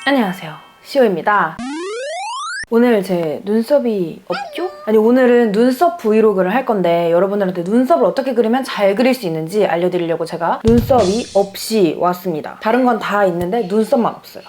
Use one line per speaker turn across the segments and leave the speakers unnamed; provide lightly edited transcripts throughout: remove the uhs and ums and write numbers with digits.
안녕하세요, 시오입니다. 오늘 제 눈썹이 없죠? 아니, 오늘은 눈썹 브이로그를 할 건데 여러분들한테 눈썹을 어떻게 그리면 잘 그릴 수 있는지 알려드리려고 제가 눈썹이 없이 왔습니다. 다른 건 다 있는데 눈썹만 없어요.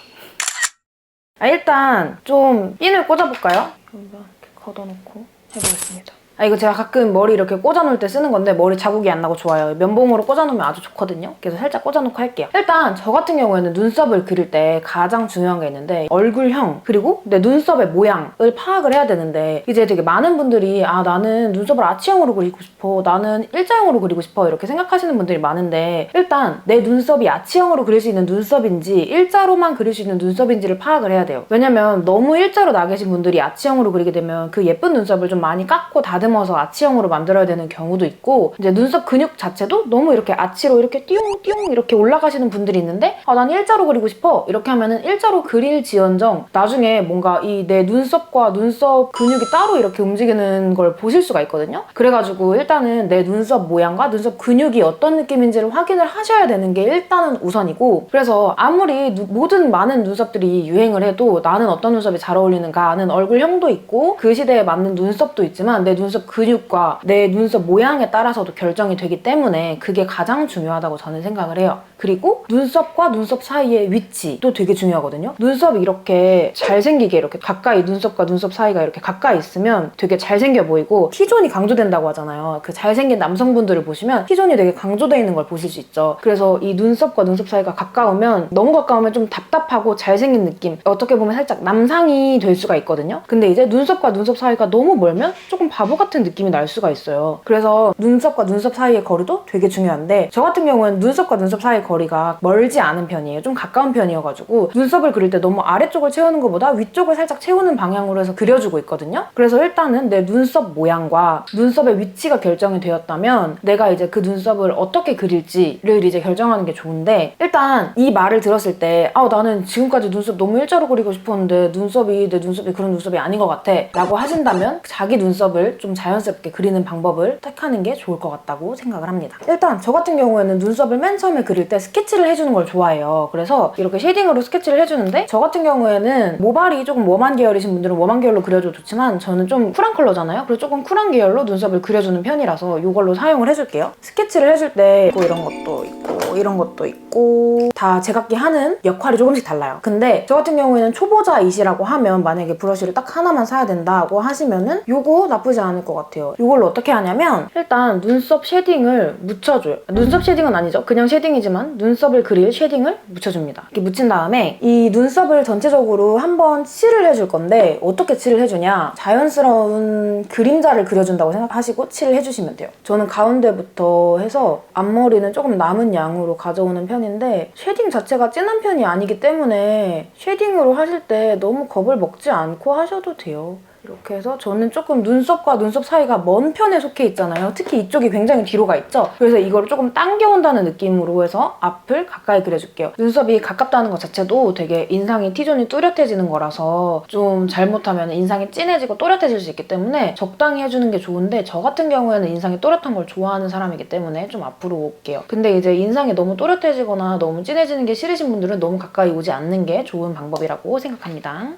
일단 좀 핀을 꽂아볼까요? 이렇게 걷어놓고 해보겠습니다. 이거 제가 가끔 머리 이렇게 꽂아놓을 때 쓰는 건데 머리 자국이 안 나고 좋아요. 면봉으로 꽂아놓으면 아주 좋거든요. 그래서 살짝 꽂아놓고 할게요. 일단 저 같은 경우에는 눈썹을 그릴 때 가장 중요한 게 있는데 얼굴형 그리고 내 눈썹의 모양을 파악을 해야 되는데 이제 되게 많은 분들이 나는 눈썹을 아치형으로 그리고 싶어, 나는 일자형으로 그리고 싶어 이렇게 생각하시는 분들이 많은데 일단 내 눈썹이 아치형으로 그릴 수 있는 눈썹인지 일자로만 그릴 수 있는 눈썹인지를 파악을 해야 돼요. 왜냐면 너무 일자로 나 계신 분들이 아치형으로 그리게 되면 그 예쁜 눈썹을 좀 많이 깎고 다듬어서 아치형으로 만들어야 되는 경우도 있고 이제 눈썹 근육 자체도 너무 이렇게 아치로 이렇게 띠용띠용 이렇게 올라가시는 분들이 있는데 난 일자로 그리고 싶어 이렇게 하면은 일자로 그릴지언정 나중에 뭔가 이 내 눈썹과 눈썹 근육이 따로 이렇게 움직이는 걸 보실 수가 있거든요. 그래가지고 일단은 내 눈썹 모양과 눈썹 근육이 어떤 느낌인지를 확인을 하셔야 되는 게 일단은 우선이고, 그래서 아무리 모든 많은 눈썹들이 유행을 해도 나는 어떤 눈썹이 잘 어울리는가 하는 얼굴형도 있고 그 시대에 맞는 눈썹도 있지만 내 눈썹 근육과 내 눈썹 모양에 따라서도 결정이 되기 때문에 그게 가장 중요하다고 저는 생각을 해요. 그리고 눈썹과 눈썹 사이의 위치도 되게 중요하거든요. 눈썹이 이렇게 잘생기게 이렇게 가까이 눈썹과 눈썹 사이가 이렇게 가까이 있으면 되게 잘생겨 보이고 T존이 강조된다고 하잖아요. 그 잘생긴 남성분들을 보시면 T존이 되게 강조되어 있는 걸 보실 수 있죠. 그래서 이 눈썹과 눈썹 사이가 가까우면 너무 가까우면 좀 답답하고 잘생긴 느낌, 어떻게 보면 살짝 남상이 될 수가 있거든요. 근데 이제 눈썹과 눈썹 사이가 너무 멀면 조금 바보 같은 느낌이 날 수가 있어요. 그래서 눈썹과 눈썹 사이의 거리도 되게 중요한데 저 같은 경우는 눈썹과 눈썹 사이의 거리가 멀지 않은 편이에요. 좀 가까운 편이어가지고 눈썹을 그릴 때 너무 아래쪽을 채우는 것보다 위쪽을 살짝 채우는 방향으로 해서 그려주고 있거든요. 그래서 일단은 내 눈썹 모양과 눈썹의 위치가 결정이 되었다면 내가 이제 그 눈썹을 어떻게 그릴지를 이제 결정하는 게 좋은데, 일단 이 말을 들었을 때 나는 지금까지 눈썹 너무 일자로 그리고 싶었는데 내 눈썹이 그런 눈썹이 아닌 것 같아 라고 하신다면 자기 눈썹을 좀 자연스럽게 그리는 방법을 택하는 게 좋을 것 같다고 생각을 합니다. 일단 저 같은 경우에는 눈썹을 맨 처음에 그릴 때 스케치를 해주는 걸 좋아해요. 그래서 이렇게 쉐딩으로 스케치를 해주는데 저 같은 경우에는 모발이 조금 웜한 계열이신 분들은 웜한 계열로 그려줘도 좋지만 저는 좀 쿨한 컬러잖아요. 그래서 조금 쿨한 계열로 눈썹을 그려주는 편이라서 이걸로 사용을 해줄게요. 스케치를 해줄 때 이런 것도 있고 이런 것도 있고 다 제각기 하는 역할이 조금씩 달라요. 근데 저 같은 경우에는 초보자이시라고 하면 만약에 브러쉬를 딱 하나만 사야 된다고 하시면은 이거 나쁘지 않을 것 같아요. 이걸로 어떻게 하냐면 일단 눈썹 쉐딩을 묻혀줘요. 눈썹 쉐딩은 아니죠. 그냥 쉐딩이지만 눈썹을 그릴 쉐딩을 묻혀줍니다. 이렇게 묻힌 다음에 이 눈썹을 전체적으로 한번 칠을 해줄 건데 어떻게 칠을 해주냐, 자연스러운 그림자를 그려준다고 생각하시고 칠을 해주시면 돼요. 저는 가운데부터 해서 앞머리는 조금 남은 양으로 가져오는 편인데 쉐딩 자체가 진한 편이 아니기 때문에 쉐딩으로 하실 때 너무 겁을 먹지 않고 하셔도 돼요. 이렇게 해서 저는 조금 눈썹과 눈썹 사이가 먼 편에 속해 있잖아요. 특히 이쪽이 굉장히 뒤로 가 있죠. 그래서 이거를 조금 당겨온다는 느낌으로 해서 앞을 가까이 그려줄게요. 눈썹이 가깝다는 것 자체도 되게 인상이 T존이 뚜렷해지는 거라서 좀 잘못하면 인상이 진해지고 또렷해질 수 있기 때문에 적당히 해주는 게 좋은데 저 같은 경우에는 인상이 또렷한 걸 좋아하는 사람이기 때문에 좀 앞으로 올게요. 근데 이제 인상이 너무 또렷해지거나 너무 진해지는 게 싫으신 분들은 너무 가까이 오지 않는 게 좋은 방법이라고 생각합니다.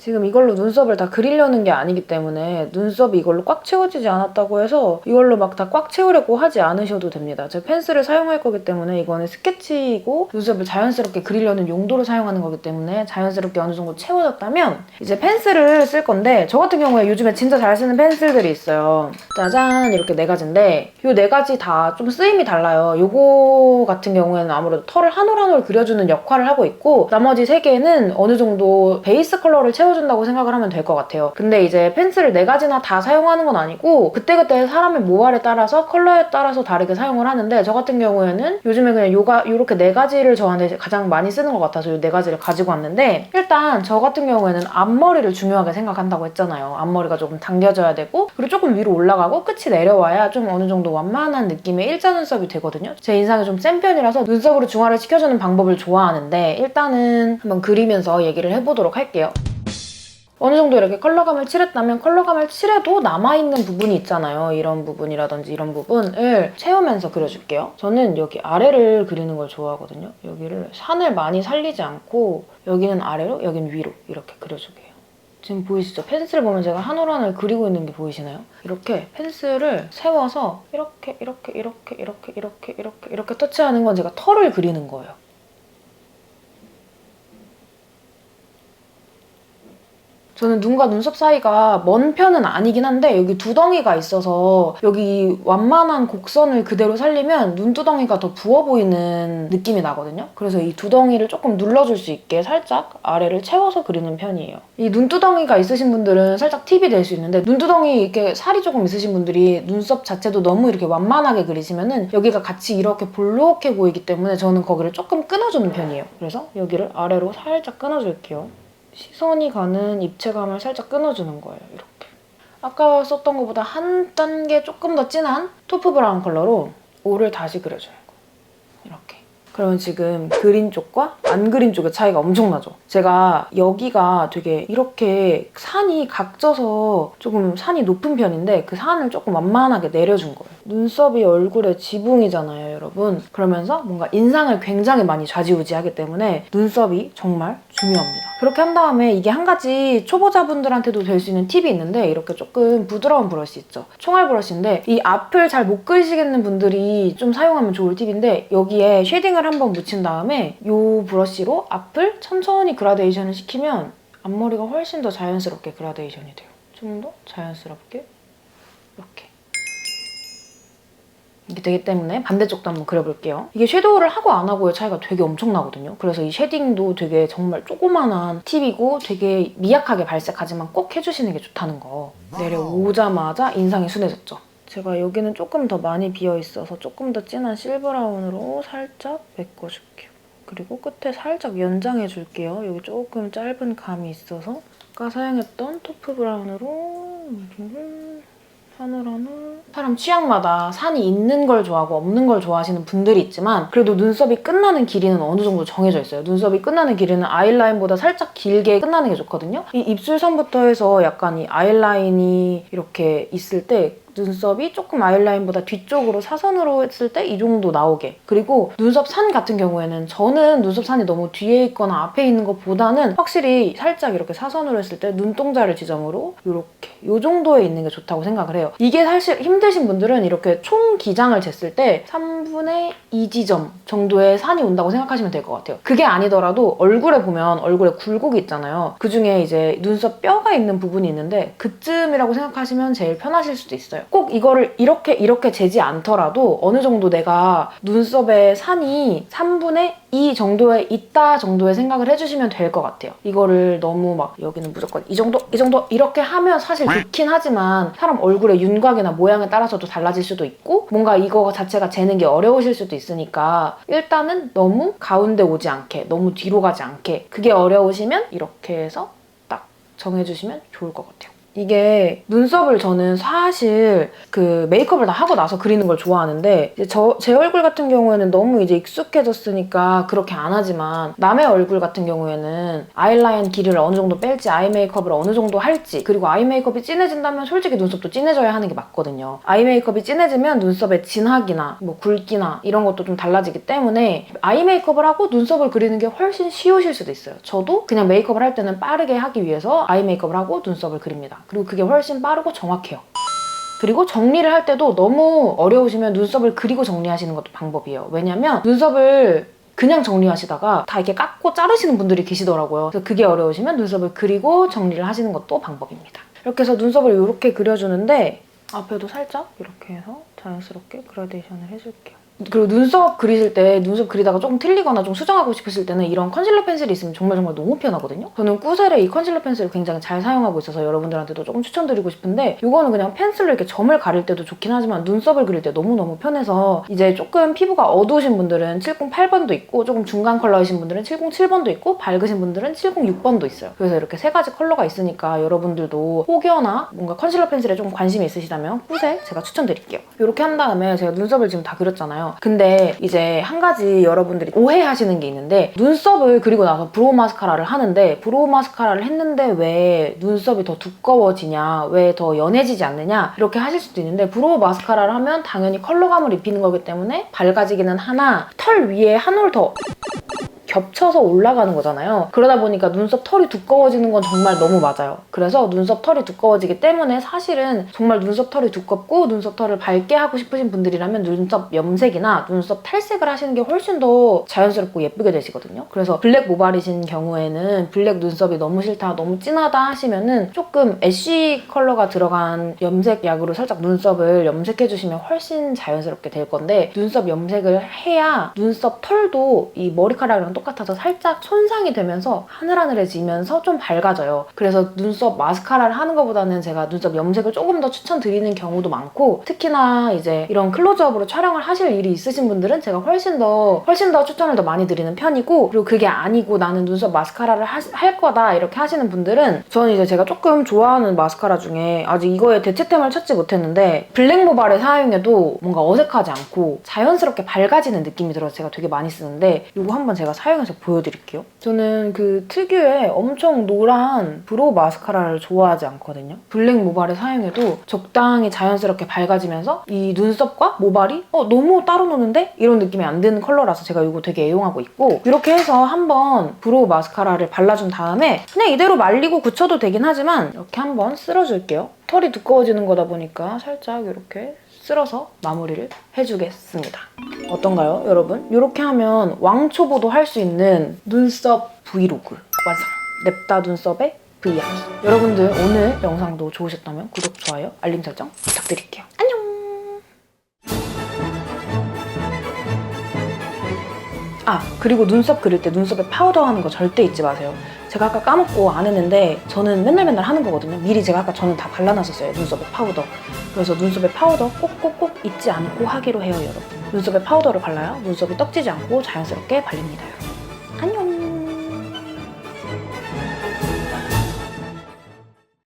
지금 이걸로 눈썹을 다 그리려는 게 아니기 때문에 눈썹이 이걸로 꽉 채워지지 않았다고 해서 이걸로 막 다 꽉 채우려고 하지 않으셔도 됩니다. 제가 펜슬을 사용할 거기 때문에 이거는 스케치이고 눈썹을 자연스럽게 그리려는 용도로 사용하는 거기 때문에 자연스럽게 어느 정도 채워졌다면 이제 펜슬을 쓸 건데 저 같은 경우에 요즘에 진짜 잘 쓰는 펜슬들이 있어요. 짜잔, 이렇게 4가지인데 이 4가지 다 좀 쓰임이 달라요. 요거 같은 경우에는 아무래도 털을 한 올 한 올 그려주는 역할을 하고 있고 나머지 3개는 어느 정도 베이스 컬러를 채워준다고 생각을 하면 될 것 같아요. 근데 이제 펜슬을 4가지나 다 사용하는 건 아니고 그때그때 사람의 모발에 따라서 컬러에 따라서 다르게 사용을 하는데 저 같은 경우에는 요즘에 그냥 요렇게 4가지를 저한테 가장 많이 쓰는 것 같아서 이 4가지를 가지고 왔는데, 일단 저 같은 경우에는 앞머리를 중요하게 생각한다고 했잖아요. 앞머리가 조금 당겨져야 되고 그리고 조금 위로 올라가고 끝이 내려와야 좀 어느 정도 완만한 느낌의 일자 눈썹이 되거든요. 제 인상이 좀 센 편이라서 눈썹으로 중화를 시켜주는 방법을 좋아하는데 일단은 한번 그리면서 얘기를 해보도록 할게요. 어느 정도 이렇게 컬러감을 칠했다면 컬러감을 칠해도 남아있는 부분이 있잖아요. 이런 부분이라든지 이런 부분을 채우면서 그려줄게요. 저는 여기 아래를 그리는 걸 좋아하거든요. 여기를 산을 많이 살리지 않고 여기는 아래로, 여기는 위로 이렇게 그려줄게요. 지금 보이시죠? 펜슬 보면 제가 한 올 한 올 그리고 있는 게 보이시나요? 이렇게 펜슬을 세워서 이렇게 터치하는 건 제가 털을 그리는 거예요. 저는 눈과 눈썹 사이가 먼 편은 아니긴 한데 여기 두덩이가 있어서 여기 완만한 곡선을 그대로 살리면 눈두덩이가 더 부어 보이는 느낌이 나거든요. 그래서 이 두덩이를 조금 눌러줄 수 있게 살짝 아래를 채워서 그리는 편이에요. 이 눈두덩이가 있으신 분들은 살짝 팁이 될 수 있는데 눈두덩이 이렇게 살이 조금 있으신 분들이 눈썹 자체도 너무 이렇게 완만하게 그리시면은 여기가 같이 이렇게 볼록해 보이기 때문에 저는 거기를 조금 끊어주는 편이에요. 그래서 여기를 아래로 살짝 끊어줄게요. 시선이 가는 입체감을 살짝 끊어주는 거예요. 이렇게. 아까 썼던 것보다 한 단계 조금 더 진한 토프 브라운 컬러로 O를 다시 그려줘요. 이렇게. 그러면 지금 그린 쪽과 안 그린 쪽의 차이가 엄청나죠? 제가 여기가 되게 이렇게 산이 각져서 조금 산이 높은 편인데 그 산을 조금 완만하게 내려준 거예요. 눈썹이 얼굴의 지붕이잖아요, 여러분. 그러면서 뭔가 인상을 굉장히 많이 좌지우지하기 때문에 눈썹이 정말 중요합니다. 그렇게 한 다음에 이게 한 가지 초보자분들한테도 될 수 있는 팁이 있는데 이렇게 조금 부드러운 브러쉬 있죠? 총알 브러쉬인데 이 앞을 잘 못 그리시겠는 분들이 좀 사용하면 좋을 팁인데 여기에 쉐딩을 한번 묻힌 다음에 이 브러쉬로 앞을 천천히 그라데이션을 시키면 앞머리가 훨씬 더 자연스럽게 그라데이션이 돼요. 좀 더 자연스럽게 이렇게. 이게 되기 때문에 반대쪽도 한번 그려볼게요. 이게 섀도우를 하고 안 하고의 차이가 되게 엄청나거든요. 그래서 이 쉐딩도 되게 정말 조그만한 팁이고 되게 미약하게 발색하지만 꼭 해주시는 게 좋다는 거. 내려오자마자 인상이 순해졌죠. 제가 여기는 조금 더 많이 비어있어서 조금 더 진한 실브라운으로 살짝 메꿔줄게요. 그리고 끝에 살짝 연장해줄게요. 여기 조금 짧은 감이 있어서 아까 사용했던 토프 브라운으로 여기를 하늘하늘. 사람 취향마다 산이 있는 걸 좋아하고 없는 걸 좋아하시는 분들이 있지만 그래도 눈썹이 끝나는 길이는 어느 정도 정해져 있어요. 눈썹이 끝나는 길이는 아이라인보다 살짝 길게 끝나는 게 좋거든요. 이 입술선부터 해서 약간 이 아이라인이 이렇게 있을 때 눈썹이 조금 아이라인보다 뒤쪽으로 사선으로 했을 때 이 정도 나오게. 그리고 눈썹 산 같은 경우에는 저는 눈썹 산이 너무 뒤에 있거나 앞에 있는 것보다는 확실히 살짝 이렇게 사선으로 했을 때 눈동자를 지점으로 이렇게 이 정도에 있는 게 좋다고 생각을 해요. 이게 사실 힘드신 분들은 이렇게 총 기장을 쟀을 때 3분의 2 지점 정도의 산이 온다고 생각하시면 될 것 같아요. 그게 아니더라도 얼굴에 보면 얼굴에 굴곡이 있잖아요. 그중에 이제 눈썹 뼈가 있는 부분이 있는데 그쯤이라고 생각하시면 제일 편하실 수도 있어요. 꼭 이거를 이렇게 재지 않더라도 어느 정도 내가 눈썹의 산이 3분의 2 정도에 있다 정도의 생각을 해주시면 될 것 같아요. 이거를 너무 막 여기는 무조건 이 정도 이렇게 하면 사실 좋긴 하지만 사람 얼굴의 윤곽이나 모양에 따라서도 달라질 수도 있고 뭔가 이거 자체가 재는 게 어려우실 수도 있으니까 일단은 너무 가운데 오지 않게 너무 뒤로 가지 않게 그게 어려우시면 이렇게 해서 딱 정해주시면 좋을 것 같아요. 이게 눈썹을 저는 사실 그 메이크업을 다 하고 나서 그리는 걸 좋아하는데 이제 제 얼굴 같은 경우에는 너무 이제 익숙해졌으니까 그렇게 안 하지만 남의 얼굴 같은 경우에는 아이라인 길이를 어느 정도 뺄지 아이 메이크업을 어느 정도 할지 그리고 아이 메이크업이 진해진다면 솔직히 눈썹도 진해져야 하는 게 맞거든요. 아이 메이크업이 진해지면 눈썹의 진하기나 뭐 굵기나 이런 것도 좀 달라지기 때문에 아이 메이크업을 하고 눈썹을 그리는 게 훨씬 쉬우실 수도 있어요. 저도 그냥 메이크업을 할 때는 빠르게 하기 위해서 아이 메이크업을 하고 눈썹을 그립니다. 그리고 그게 훨씬 빠르고 정확해요. 그리고 정리를 할 때도 너무 어려우시면 눈썹을 그리고 정리하시는 것도 방법이에요. 왜냐면 눈썹을 그냥 정리하시다가 다 이렇게 깎고 자르시는 분들이 계시더라고요. 그래서 그게 어려우시면 눈썹을 그리고 정리를 하시는 것도 방법입니다. 이렇게 해서 눈썹을 이렇게 그려주는데 앞에도 살짝 이렇게 해서 자연스럽게 그라데이션을 해줄게요. 그리고 눈썹 그리실 때 눈썹 그리다가 조금 틀리거나 좀 수정하고 싶으실 때는 이런 컨실러 펜슬이 있으면 정말 너무 편하거든요. 저는 꾸셀의 이 컨실러 펜슬을 굉장히 잘 사용하고 있어서 여러분들한테도 조금 추천드리고 싶은데 이거는 그냥 펜슬로 이렇게 점을 가릴 때도 좋긴 하지만 눈썹을 그릴 때 너무너무 편해서 이제 조금 피부가 어두우신 분들은 708번도 있고 조금 중간 컬러이신 분들은 707번도 있고 밝으신 분들은 706번도 있어요. 그래서 이렇게 세 가지 컬러가 있으니까 여러분들도 혹여나 뭔가 컨실러 펜슬에 좀 관심이 있으시다면 꾸셀 제가 추천드릴게요. 이렇게 한 다음에 제가 눈썹을 지금 다 그렸잖아요. 있잖아요. 근데 이제 한 가지 여러분들이 오해하시는 게 있는데 눈썹을 그리고 나서 브로우 마스카라를 하는데 브로우 마스카라를 했는데 왜 눈썹이 더 두꺼워지냐, 왜 더 연해지지 않느냐 이렇게 하실 수도 있는데 브로우 마스카라를 하면 당연히 컬러감을 입히는 거기 때문에 밝아지기는 하나 털 위에 한 올 더 겹쳐서 올라가는 거잖아요. 그러다 보니까 눈썹 털이 두꺼워지는 건 정말 너무 맞아요. 그래서 눈썹 털이 두꺼워지기 때문에 사실은 정말 눈썹 털이 두껍고 눈썹 털을 밝게 하고 싶으신 분들이라면 눈썹 염색이나 눈썹 탈색을 하시는 게 훨씬 더 자연스럽고 예쁘게 되시거든요. 그래서 블랙 모발이신 경우에는 블랙 눈썹이 너무 싫다, 너무 진하다 하시면은 조금 애쉬 컬러가 들어간 염색약으로 살짝 눈썹을 염색해주시면 훨씬 자연스럽게 될 건데 눈썹 염색을 해야 눈썹 털도 이 머리카락이랑 똑같아서 살짝 손상이 되면서 하늘하늘해지면서 좀 밝아져요. 그래서 눈썹 마스카라를 하는 것보다는 제가 눈썹 염색을 조금 더 추천드리는 경우도 많고 특히나 이제 이런 클로즈업으로 촬영을 하실 일이 있으신 분들은 제가 훨씬 더 추천을 더 많이 드리는 편이고 그리고 그게 아니고 나는 눈썹 마스카라를 할 거다 이렇게 하시는 분들은 저는 이제 제가 조금 좋아하는 마스카라 중에 아직 이거에 대체템을 찾지 못했는데 블랙 모발에 사용해도 뭔가 어색하지 않고 자연스럽게 밝아지는 느낌이 들어서 제가 되게 많이 쓰는데 이거 한번 제가 사용해서 보여드릴게요. 저는 그 특유의 엄청 노란 브로우 마스카라를 좋아하지 않거든요. 블랙 모발에 사용해도 적당히 자연스럽게 밝아지면서 이 눈썹과 모발이 너무 따로 노는데? 이런 느낌이 안 드는 컬러라서 제가 이거 되게 애용하고 있고 이렇게 해서 한번 브로우 마스카라를 발라준 다음에 그냥 이대로 말리고 굳혀도 되긴 하지만 이렇게 한번 쓸어줄게요. 털이 두꺼워지는 거다 보니까 살짝 이렇게 쓸어서 마무리를 해주겠습니다. 어떤가요, 여러분? 이렇게 하면 왕초보도 할 수 있는 눈썹 브이로그 완성! 냅다 눈썹의 브이하기. 여러분들 오늘 영상도 좋으셨다면 구독, 좋아요, 알림 설정 부탁드릴게요. 안녕! 그리고 눈썹 그릴 때 눈썹에 파우더 하는 거 절대 잊지 마세요. 제가 아까 까먹고 안 했는데 저는 맨날 하는 거거든요. 미리 제가 아까 저는 다 발라놨었어요. 눈썹에 파우더. 그래서 눈썹에 파우더 꼭꼭꼭 잊지 않고 하기로 해요, 여러분. 눈썹에 파우더를 발라야 눈썹이 떡지지 않고 자연스럽게 발립니다, 여러분. 안녕!